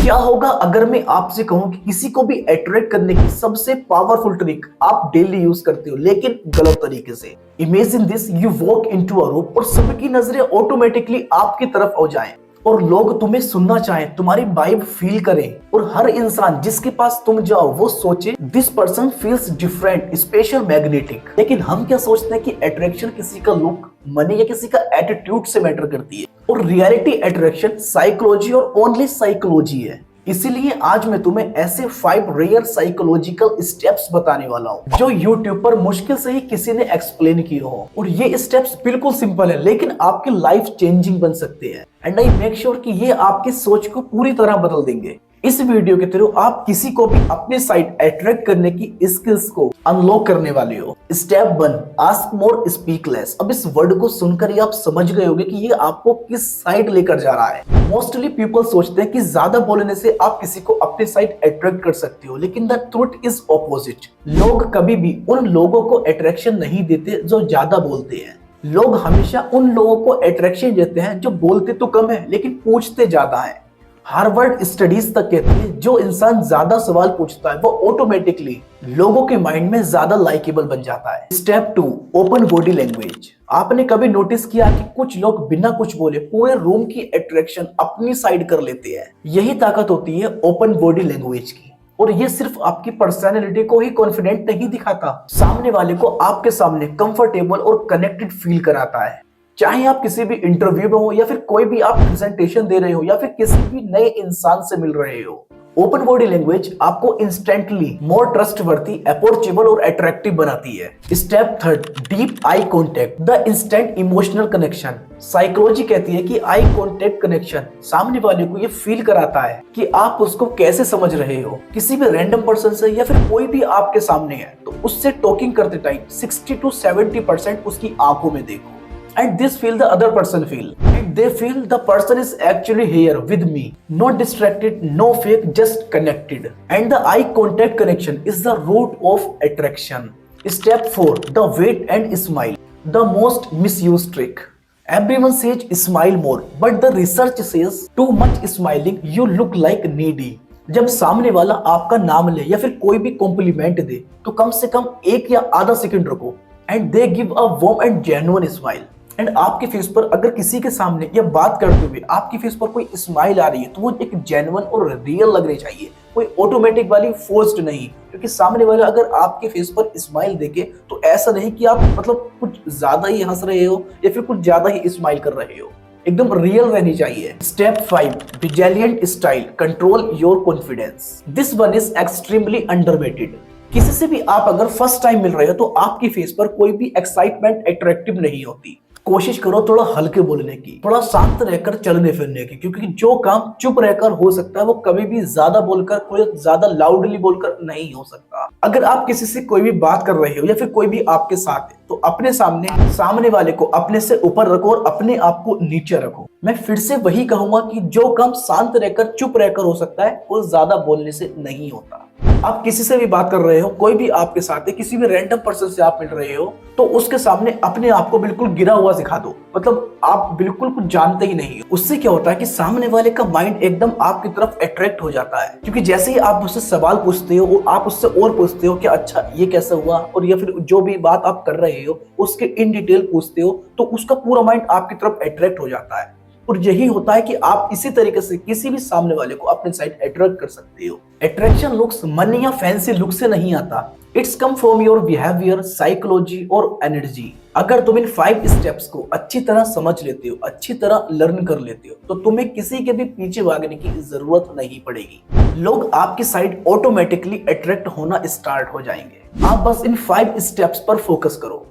क्या होगा अगर मैं आपसे कहूं कि किसी को भी अट्रैक्ट करने की सबसे पावरफुल ट्रिक आप डेली यूज करते हो लेकिन गलत तरीके से। Imagine this, you walk into a room और सबकी नजरें ऑटोमेटिकली आपकी तरफ हो जाएं और लोग तुम्हें सुनना चाहें, तुम्हारी वाइब फील करें और हर इंसान जिसके पास तुम जाओ वो सोचे this person feels different, special, magnetic. लेकिन हम क्या सोचते हैं कि अट्रैक्शन किसी का लुक, मनी या किसी का एटीट्यूड से मैटर करती है और रियलिटी अट्रैक्शन साइकोलॉजी और ओनली साइकोलॉजी है। इसीलिए आज मैं तुम्हें ऐसे 5 रेयर साइकोलॉजिकल स्टेप्स बताने वाला हूँ जो यूट्यूब पर मुश्किल से ही किसी ने एक्सप्लेन किए हो। और ये स्टेप्स बिल्कुल सिंपल है लेकिन आपकी लाइफ चेंजिंग बन सकते हैं एंड आई मेक श्योर कि ये आपकी सोच को पूरी तरह बदल देंगे। इस वीडियो के थ्रू आप किसी को भी अपने साइड अट्रैक्ट करने की स्किल्स को अनलॉक करने वाले हो। Step 1, ask more speak less. अब इस वर्ड को सुनकर ही आप समझ गए होंगे कि ये आपको किस साइड लेकर जा रहा है। मोस्टली पीपल सोचते हैं कि ज्यादा बोलने से आप किसी को अपने साइड अट्रैक्ट कर सकते हो, लेकिन द ट्रुथ इज ऑपोजिट। लोग कभी भी उन लोगों को अट्रैक्शन नहीं देते जो ज्यादा बोलते हैं। लोग हमेशा उन लोगों को अट्रैक्शन देते हैं जो बोलते तो कम है लेकिन पूछते ज्यादा है। हार्वर्ड स्टडीज तक कहती है जो इंसान ज्यादा सवाल पूछता है वो ऑटोमेटिकली लोगों के माइंड में ज्यादा लाइकेबल बन जाता है। Step 2, open body language. आपने कभी नोटिस किया कि कुछ लोग बिना कुछ बोले पूरे रूम की अट्रैक्शन अपनी साइड कर लेते हैं? यही ताकत होती है ओपन बॉडी लैंग्वेज की। और ये सिर्फ आपकी पर्सनैलिटी को ही कॉन्फिडेंट नहीं दिखाता, सामने वाले को आपके सामने कंफर्टेबल और कनेक्टेड फील कराता है। चाहे आप किसी भी इंटरव्यू में हो या फिर कोई भी आप प्रेजेंटेशन दे रहे हो या फिर किसी भी नए इंसान से मिल रहे हो, ओपन बॉडी लैंग्वेज आपको इंस्टेंटली मोर ट्रस्टवर्दी, अप्रोचेबल और अट्रैक्टिव बनाती है। Step 3, deep eye contact, the instant emotional connection. Psychology कहती है कि आई कॉन्टेक्ट कनेक्शन सामने वाले को ये फील कराता है कि आप उसको कैसे समझ रहे हो। किसी भी रैंडम पर्सन से या फिर कोई भी आपके सामने है तो उससे टॉकिंग करते टाइम 60 to 70% उसकी आंखों में देखो and this feel the other person feel and they feel the person is actually here with me, not distracted, no fake, just connected. And the eye contact connection is the root of attraction. Step 4, the wait and smile, the most misused trick. Everyone says smile more but the research says too much smiling you look like needy. जब सामने वाला आपका नाम ले या फिर कोई भी कॉम्प्लीमेंट दे तो कम से कम 1 या आधा सेकंड रुको and they give a warm and genuine smile. And आपके फेस पर अगर किसी के सामने या बात करते हुए आपकी फेस पर कोई स्माइल आ रही है तो वो एक जेन्युइन और रियल लगनी चाहिए, कोई ऑटोमेटिक वाली फोर्स्ड नहीं। क्योंकि सामने वाला अगर आपके फेस पर स्माइल देखे तो ऐसा नहीं कि आप मतलब कुछ ज्यादा ही हंस रहे हो या फिर कुछ ज्यादा ही स्माइल कर रहे हो, एकदम रियल रहनी चाहिए। Step 5, resilient style, control your confidence. This one is extremely underrated. किसी से भी आप अगर फर्स्ट टाइम मिल रहे हो तो आपकी फेस पर कोई भी एक्साइटमेंट अट्रैक्टिव नहीं होती। कोशिश करो थोड़ा हल्के बोलने की, थोड़ा शांत रहकर चलने फिरने की, क्योंकि जो काम चुप रहकर हो सकता है वो कभी भी ज्यादा बोलकर, कोई ज्यादा लाउडली बोलकर नहीं हो सकता। अगर आप किसी से कोई भी बात कर रहे हो या फिर कोई भी आपके साथ है तो अपने सामने वाले को अपने से ऊपर रखो और अपने आप को नीचे रखो। मैं फिर से वही कहूंगा कि जो काम शांत रहकर, चुप रहकर हो सकता है वो ज्यादा बोलने से नहीं होता। आप किसी से भी बात कर रहे हो, कोई भी आपके साथ है, किसी भी रैंडम पर्सन से आप मिल रहे हो तो उसके सामने अपने आप को बिल्कुल गिरा हुआ दिखा दो, मतलब आप बिल्कुल कुछ जानते ही नहीं हो। उससे क्या होता है कि सामने वाले का माइंड एकदम आपकी तरफ अट्रैक्ट हो जाता है, क्योंकि जैसे ही आप उससे सवाल पूछते हो आप उससे और पूछते हो कि अच्छा ये कैसे हुआ, और या फिर जो भी बात आप कर रहे हो उसके इन डिटेल पूछते हो तो उसका पूरा माइंड आपकी तरफ अट्रैक्ट हो जाता है। और यही होता है कि आप इसी तरीके से किसी भी सामने वाले को अपने साइड अट्रैक्ट कर सकते हो। अट्रैक्शन लुक्स मनी या फैंसी लुक से नहीं आता, it's come from your behaviour, psychology और एनर्जी। अगर तुम इन 5 स्टेप्स को अच्छी तरह समझ लेते हो, अच्छी तरह लर्न कर लेते हो तो तुम्हें किसी के भी पीछे भागने की जरूरत नहीं पड़ेगी। लोग आपकी साइड ऑटोमेटिकली अट्रैक्ट होना स्टार्ट हो जाएंगे। आप बस इन 5 स्टेप्स पर फोकस करो।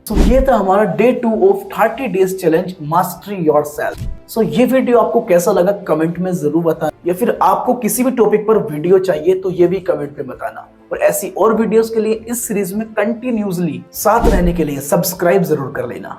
तो ये था हमारा day 2 of 30 days challenge mastery yourself. So ये वीडियो आपको कैसा लगा कमेंट में जरूर बताना, या फिर आपको किसी भी टॉपिक पर वीडियो चाहिए तो ये भी कमेंट में बताना। और ऐसी और वीडियोस के लिए इस सीरीज में कंटिन्यूसली साथ रहने के लिए सब्सक्राइब जरूर कर लेना।